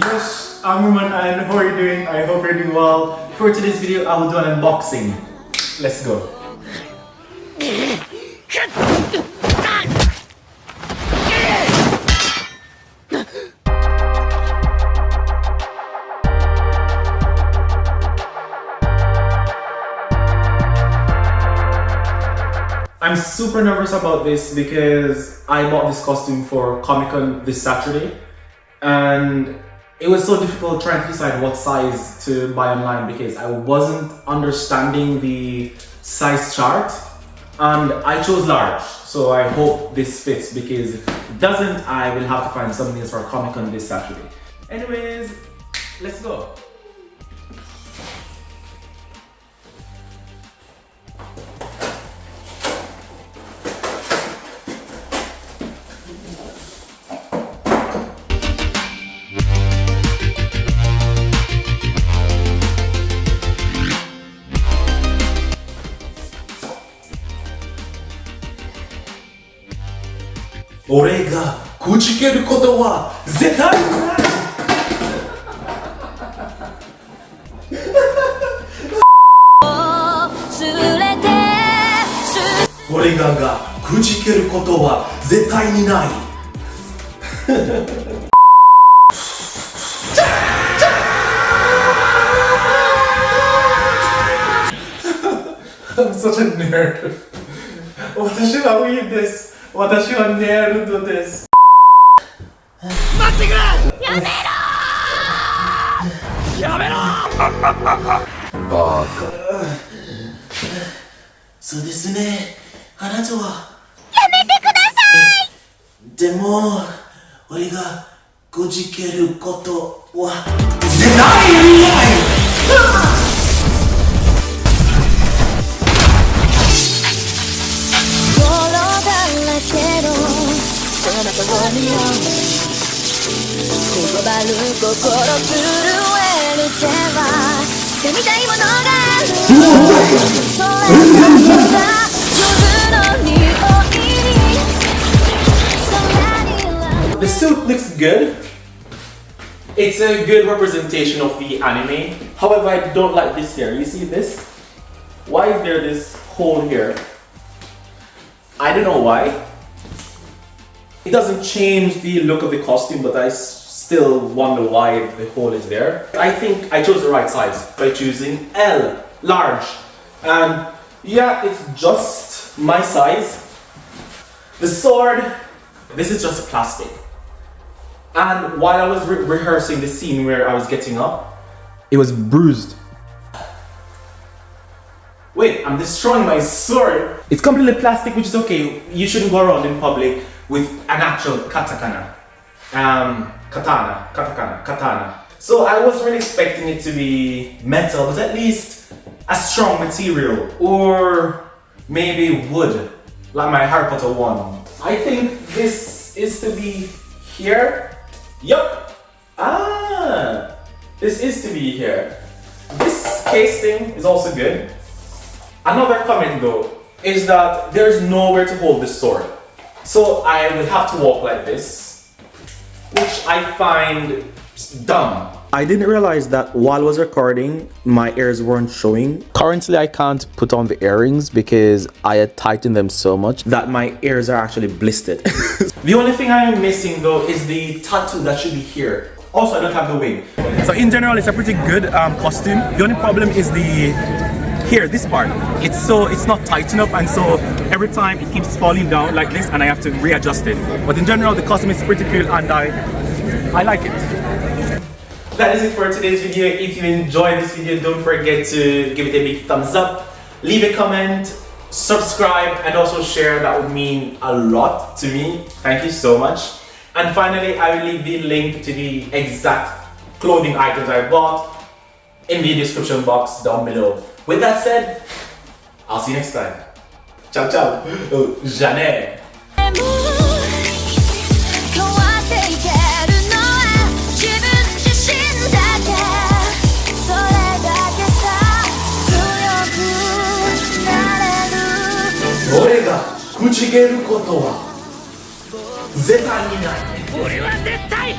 Yes, I'm Roman and how are you doing? I hope you're doing well. For today's video, I will do an unboxing. Let's go. I'm super nervous about this because I bought this costume for Comic-Con this Saturday and it was so difficult trying to decide what size to buy online because I wasn't understanding the size chart and I chose large, so I hope this fits because if it doesn't, I will have to find something else for Comic-Con this Saturday. Anyways, let's go.俺がくじけることは絶対ない俺がくじけることは絶対にないI'm such a nerd. 私はウィーです。私はネルドです。待ってくれ！やめろー！やめろー！バカ。そうですね。あなたはやめてください！でも俺がくじけることは絶対にない。心震える手は掴みたいものがあるそれだけさ粒の匂いに The suit looks good. It's a good representation of the anime. However, I don't like this here. You see this? Why is there this hole here? I don't know why. It doesn't change the look of the costume, but I still wonder why the hole is there. I think I chose the right size by choosing L, large. And yeah, it's just my size. The sword, this is just plastic. And while I was rehearsing the scene where I was getting up, it was bruised. Wait, I'm destroying my sword. It's completely plastic, which is okay. You shouldn't go around in public with an actual katakana. Katana. So I wasn't really expecting it to be metal, but at least a strong material. Or maybe wood, like my Harry Potter one. I think this is to be here. Yup. This is to be here. This casing is also good. Another comment though, is that there's nowhere to hold this sword. So I will have to walk like this, which I find dumb. I didn't realize that while I was recording, my ears weren't showing. Currently, I can't put on the earrings because I had tightened them so much that my ears are actually blistered. The only thing I am missing though is the tattoo that should be here. Also, I don't have the wing. So in general, it's a pretty good costume. The only problem is here, this part. It's not tight enough, and so every time it keeps falling down like this and I have to readjust it. But in general, the costume is pretty cool and I like it. That is it for today's video. If you enjoyed this video, don't forget to give it a big thumbs up, leave a comment, subscribe, and also share. That would mean a lot to me. Thank you so much. And finally, I will leave the link to the exact clothing items I bought in the description box down below. With that said, I'll see you next time. Ciao, ciao. Jamais.俺がくじけることは絶対にない。俺は絶対